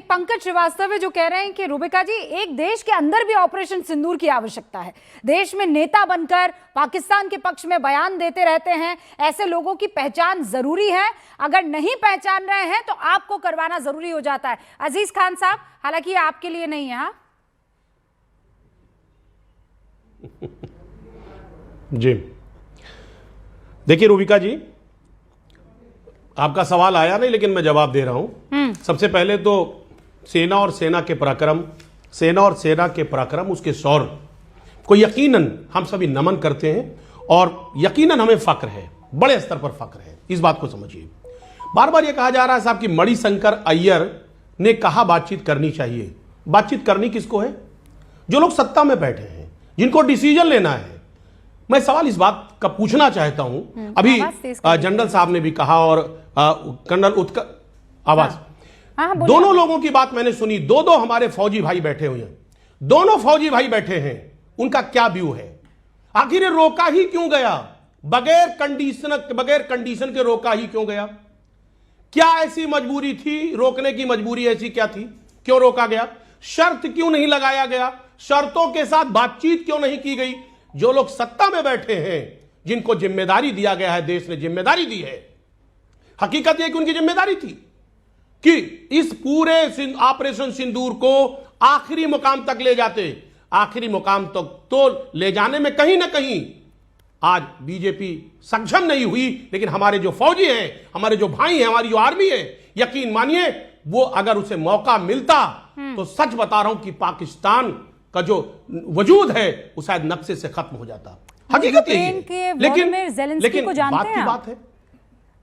एक पंकज श्रीवास्तव है जो कह रहे हैं कि रूबिका जी, एक देश के अंदर भी ऑपरेशन सिंदूर की आवश्यकता है। देश में नेता बनकर पाकिस्तान के पक्ष में बयान देते रहते हैं, ऐसे लोगों की पहचान जरूरी है। अगर नहीं पहचान रहे हैं तो आपको करवाना जरूरी हो जाता है। अजीज खान साहब, हालांकि आपके लिए नहीं है। हाँ जी, देखिए रूबिका जी, आपका सवाल आया नहीं लेकिन मैं जवाब दे रहा हूं। सबसे पहले तो सेना और सेना के पराक्रम, उसके शौर्य को यकीनन हम सभी नमन करते हैं और यकीनन हमें फक्र है, बड़े स्तर पर फक्र है। इस बात को समझिए। बार बार यह कहा जा रहा है साहब कि मणिशंकर अय्यर ने कहा बातचीत करनी चाहिए। बातचीत करनी किसको है? जो लोग सत्ता में बैठे हैं, जिनको डिसीजन लेना है। मैं सवाल इस बात का पूछना चाहता हूं, अभी जनरल साहब ने भी कहा और कर्नल उत्कर आवाज, दोनों लोगों की बात मैंने सुनी। दो हमारे फौजी भाई बैठे हुए हैं, दोनों फौजी भाई बैठे हैं, उनका क्या व्यू है? आखिर रोका ही क्यों गया? बगैर कंडीशन के रोका ही क्यों गया? क्या ऐसी मजबूरी थी? रोकने की मजबूरी ऐसी क्या थी? क्यों रोका गया? शर्त क्यों नहीं लगाया गया? शर्तों के साथ बातचीत क्यों नहीं की गई? जो लोग सत्ता में बैठे हैं, जिनको जिम्मेदारी दिया गया है, देश ने जिम्मेदारी दी है, हकीकत यह कि उनकी जिम्मेदारी थी कि इस पूरे ऑपरेशन सिंदूर को आखिरी मुकाम तक ले जाते। आखिरी मुकाम तक तो ले जाने में कहीं ना कहीं आज बीजेपी सक्षम नहीं हुई, लेकिन हमारे जो फौजी हैं, हमारे जो भाई हैं, हमारी जो आर्मी है, यकीन मानिए वो अगर उसे मौका मिलता तो सच बता रहा हूं कि पाकिस्तान का जो वजूद है वो शायद नक्शे से खत्म हो जाता। हकीकत यही है। लेकिन को जानते बात हैं की बात है,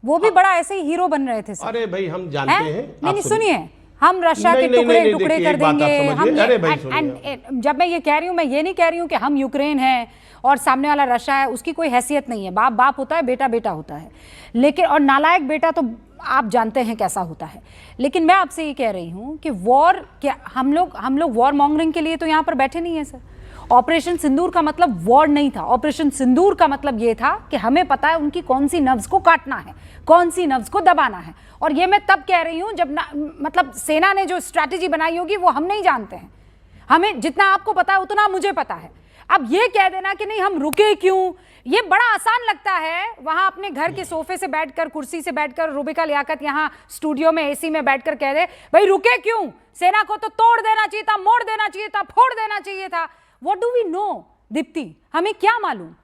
वो भी बड़ा ऐसे ही हीरो बन रहे थे सर। अरे भाई हम जानते हैं। नहीं सुनिए, हम रशिया के टुकड़े टुकड़े कर देंगे। हम जब मैं ये कह रही हूँ, मैं ये नहीं कह रही हूँ कि हम यूक्रेन हैं और सामने वाला रशिया है, उसकी कोई हैसियत नहीं है। बाप बाप होता है, बेटा बेटा होता है। लेकिन और नालायक बेटा तो आप जानते हैं कैसा होता है। लेकिन मैं आपसे ये कह रही हूँ कि वॉर, क्या हम लोग वॉर मॉन्गरिंग के लिए तो यहाँ पर बैठे नहीं है सर। ऑपरेशन सिंदूर का मतलब वॉर नहीं था। ऑपरेशन सिंदूर का मतलब ये था कि हमें पता है उनकी कौन सी नब्ज को काटना है, कौन सी नब्ज को दबाना है। और ये मैं तब कह रही हूँ जब मतलब सेना ने जो स्ट्रैटेजी बनाई होगी वो हम नहीं जानते हैं। हमें जितना आपको पता है उतना मुझे पता है। अब ये कह देना कि नहीं हम रुके क्यों, ये बड़ा आसान लगता है। वहां अपने घर के सोफे से बैठकर, कुर्सी से बैठकर रूबिका लियाकत यहाँ स्टूडियो में एसी में बैठकर कह दे भाई रुके क्यों, सेना को तो तोड़ देना चाहिए था, मोड़ देना चाहिए था, फोड़ देना चाहिए था। What do we know Deepti, हमें क्या मालूम?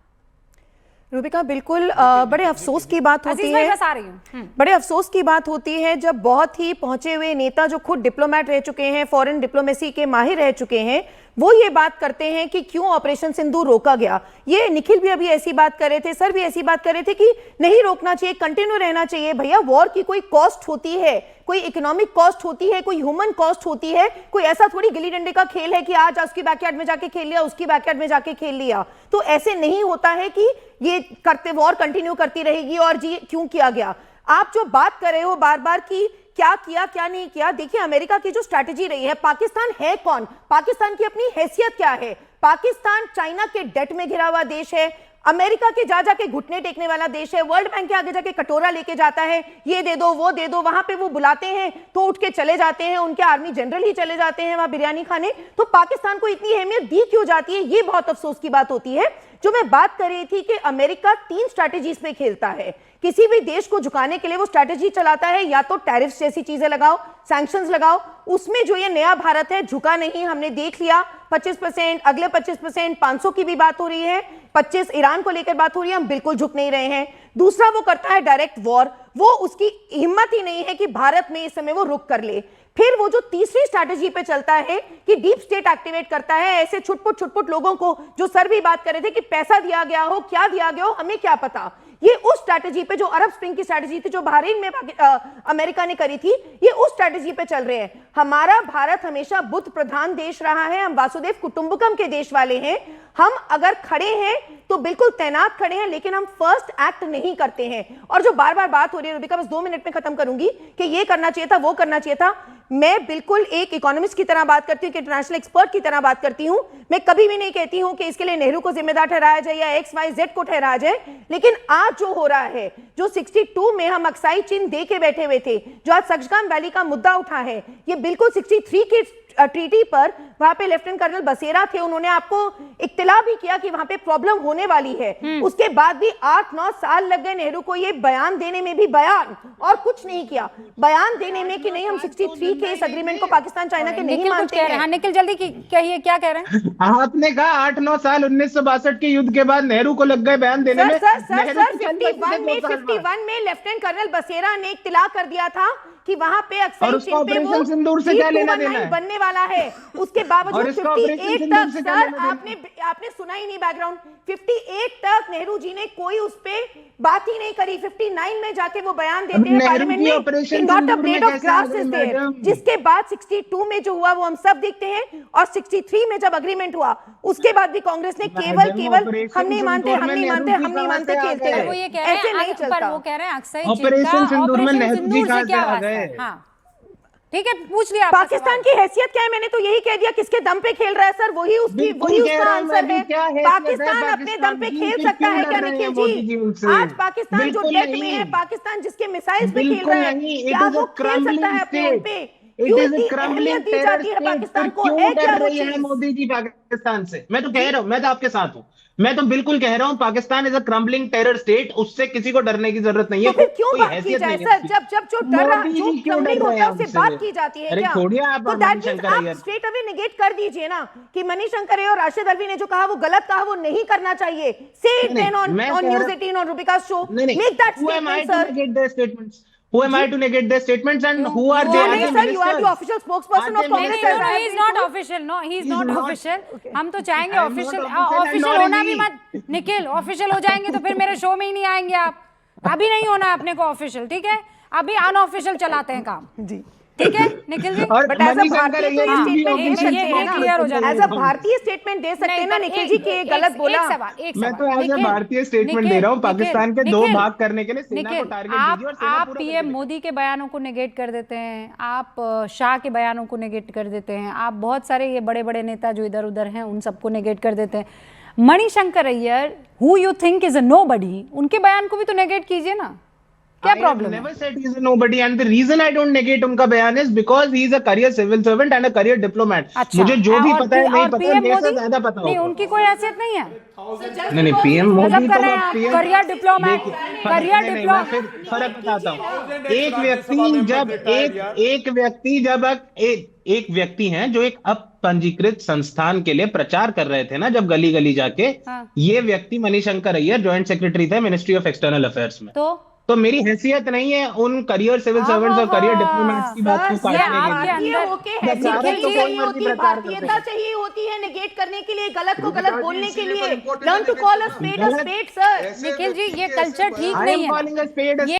रूबिका, बिल्कुल बड़े अफसोस की बात होती है, बस आ रही हूं। बड़े अफसोस की बात होती है जब बहुत ही पहुंचे हुए नेता जो खुद डिप्लोमेट रह चुके हैं, फॉरेन डिप्लोमेसी के माहिर रह चुके हैं, वो ये बात करते हैं कि क्यों ऑपरेशन सिंदूर रोका गया। ये निखिल भी अभी ऐसी बात कर रहे थे, सर भी ऐसी बात कर रहे थे कि नहीं रोकना चाहिए, कंटिन्यू रहना चाहिए। भैया, वॉर की कोई कॉस्ट होती है, कोई इकोनॉमिक कॉस्ट होती है, कोई ह्यूमन कॉस्ट होती है। कोई ऐसा थोड़ी गिल्ली डंडे का खेल है कि आज उसकी बैकयार्ड में जाके खेल लिया, उसकी बैकयार्ड में जाके खेल लिया। तो ऐसे नहीं होता है कि ये करते वॉर कंटिन्यू करती रहेगी और जी क्यों किया गया। आप जो बात कर रहे हो बार बार की क्या किया क्या नहीं किया, देखिए अमेरिका की जो स्ट्रैटेजी रही है, पाकिस्तान है कौन, पाकिस्तान की अपनी हैसियत क्या है? पाकिस्तान चाइना के डेट में घिरा हुआ देश है, अमेरिका के जा जाके घुटने टेकने वाला देश है, वर्ल्ड बैंक के आगे जाके कटोरा लेके जाता है, ये दे दो वो दे दो, वहां पे वो बुलाते हैं तो उठ के चले जाते हैं, उनके आर्मी जनरल ही चले जाते हैं वहां बिरयानी खाने। तो पाकिस्तान को इतनी अहमियत दी क्यों जाती है, ये बहुत अफसोस की बात होती है। जो मैं बात कर रही थी कि अमेरिका 3 स्ट्रैटेजीज पे खेलता है। किसी भी देश को झुकाने के लिए वो स्ट्रैटेजी चलाता है, या तो टैरिफ्स जैसी चीजें लगाओ, सैंक्शंस लगाओ। उसमें जो ये नया भारत है झुका नहीं, हमने देख लिया 25%, अगले 25%, 500 की भी बात हो रही है, 25 ईरान को लेकर बात हो रही है, हम बिल्कुल झुक नहीं रहे हैं। दूसरा वो करता है डायरेक्ट वॉर, वो उसकी हिम्मत ही नहीं है कि भारत में इस समय वो रुक कर ले। फिर वो जो तीसरी स्ट्रैटेजी पे चलता है कि डीप स्टेट एक्टिवेट करता है ऐसे छुटपुट लोगों को, जो सर भी बात कर रहे थे कि पैसा दिया गया हो, क्या दिया गया हो, हमें क्या पता। ये उस स्ट्रैटेजी पे जो अरब स्प्रिंग की स्ट्रैटेजी थी, जो बहरीन में अमेरिका ने करी थी, ये उस स्ट्रैटेजी पे चल रहे हैं। हमारा भारत हमेशा बुद्ध प्रधान देश रहा है, हम वासुदेव कुटुंबकम के देश वाले हैं। हम अगर खड़े हैं तो बिल्कुल तैनात खड़े हैं, लेकिन हम फर्स्ट एक्ट नहीं करते हैं। और जो बार बार बात हो रही है रूबिका, बस 2 मिनट में खत्म करूंगी कि ये करना चाहिए था, वो करना चाहिए था। मैं बिल्कुल एक इकोनॉमिस्ट की तरह बात करती हूँ, इंटरनेशनल एक्सपर्ट की तरह बात करती हूँ। मैं कभी भी नहीं कहती हूँ कि इसके लिए नेहरू को जिम्मेदार ठहराया जाए या XYZ को ठहराया जाए, लेकिन आज जो हो रहा है, जो 62 में हम अक्साई चिन्ह दे के बैठे हुए थे, जो आज सचगाम वैली का मुद्दा उठा है, ये बिल्कुल 63 के ट्रीटी पर वहां पे लेफ्टिनेंट कर्नल बसेरा थे, उन्होंने आपको इत्तला भी किया कि वहां पे प्रॉब्लम होने वाली है। उसके बाद भी 8-9 साल लग गए नेहरू को ये बयान देने में, भी बयान और कुछ नहीं किया, बयान देने में कि नहीं हम 63 के इस एग्रीमेंट को पाकिस्तान चाइना के नहीं मानते हैं। हाँ निखिल जल्दी कहिए क्या कह रहे हैं। आपने कहा 8-9 साल 1962 के युद्ध के बाद नेहरू को लग गए बयान देने में। सर 51 में लेफ्टिनेंट कर्नल बसेरा ने इत्तला कर दिया था कि वहां पे अक्साई चिन्ह पे वो ऑपरेशन सिंदूर से क्या लेना देना है बनने वाला है। उसके बावजूद 58 तक, सर आपने सुना ही नहीं बैकग्राउंड, 58 तक नेहरू जी ने कोई उस पे बात ही नहीं करी। 59 में जाके वो बयान देते हैं पार्लियामेंट में, not a blade of grass is there. जिसके बाद 62 में जो हुआ वो हम सब देखते हैं, और 63 में जब अग्रीमेंट हुआ उसके बाद भी कांग्रेस ने केवल हम नहीं मानते खेलते वो ये कह रहे हैं, नहीं चलता। वो कह रहे हैं अक्साई ऑपरेशन सिंदूर में नेहरू जी कहां से आ गए? हाँ ठीक है, पूछ लिया। पाकिस्तान की हैसियत क्या है, मैंने तो यही कह दिया, किसके दम पे खेल रहा है सर, वही उसका आंसर है। पाकिस्तान अपने दम पे खेल सकता है क्या निखिल जी? आज पाकिस्तान जो डेट में है, पाकिस्तान जिसके मिसाइल्स पे खेल रहा है, क्या वो खेल सकता है अपने उन पे? It is a crumbling terror state. क्यों डर रही है मोदी जी पाकिस्तान से? मैं तो कह रहा हूं, मैं तो आपके साथ हूं, मैं तो बिल्कुल कह रहा हूं Pakistan is a crumbling terror state, उससे किसी को डरने की जरूरत नहीं है। तो फिर क्यों बात की जाए सर, जब जो डर रहा, जो क्रम्बलिंग होता है उससे बात की जाती है क्या? तो दैट मींस आप स्ट्रेट अवे नेगेट कर दीजिए ना कि मणिशंकर और राशिद अल्वी ने जो कहा वो गलत कहा, वो नहीं करना चाहिए। से इट देन ऑन न्यूज़ 18 और Rubika show, make that statement sir. Who am I to negate their statements and who are they? Sir, you are the official spokesperson of Congress. No, he is not official. No, he is not official. हम तो चाहेंगे official होना भी मत Nikhil, official हो जाएंगे तो फिर मेरे शो में ही नहीं आएंगे आप। अभी नहीं होना अपने को ऑफिशियल, ठीक है? अभी अनऑफिशियल चलाते हैं काम जी, ठीक है Nikhil ji? But as a भारतीय स्टेटमेंट दे सकते हैं ना निखिल जी कि ये गलत बोला। मैं तो एज अ भारतीय स्टेटमेंट दे रहा हूँ, पाकिस्तान के 2 भाग करने के लिए सेना को टारगेट दीजिए और सेना आप पीएम मोदी के बयानों को नेगेट कर देते हैं, आप शाह के बयानों को नेगेट कर देते हैं, आप बहुत सारे ये बड़े बड़े नेता जो इधर उधर हैं उन सबको नेगेट कर देते हैं। Manishankar Iyer, who you think is a nobody, उनके बयान को भी तो नेगेट कीजिए ना, क्या प्रॉब्लम है? Never said he is a nobody and the reason I don't negate उनका बयान is because he is a career civil servant and a career diplomat। मुझे जो भी पता है नहीं पता, मेरे से ज्यादा पता होगा। नहीं, उनकी कोई हैसियत नहीं है। नहीं पीएम मोदी तो करियर डिप्लोमेट, फिर फर्क बताता हूँ। एक व्यक्ति हैं जो एक अपंजीकृत संस्थान के लिए प्रचार कर रहे थे ना, जब गली गली जाके, ये व्यक्ति मणिशंकर अय्यर जॉइंट सेक्रेटरी थे मिनिस्ट्री ऑफ एक्सटर्नल अफेयर्स में। तो मेरी हैसियत नहीं है उन करियर सिविल सर्वेंट्स और करियर डिप्लोमेट्स की बात को काटने के लिए। भारतीयता चाहिए होती है नेगेट करने के लिए, गलत को गलत बोलने के लिए। Learn to call a spade sir. Nikhil ji, ये कल्चर ठीक नहीं है।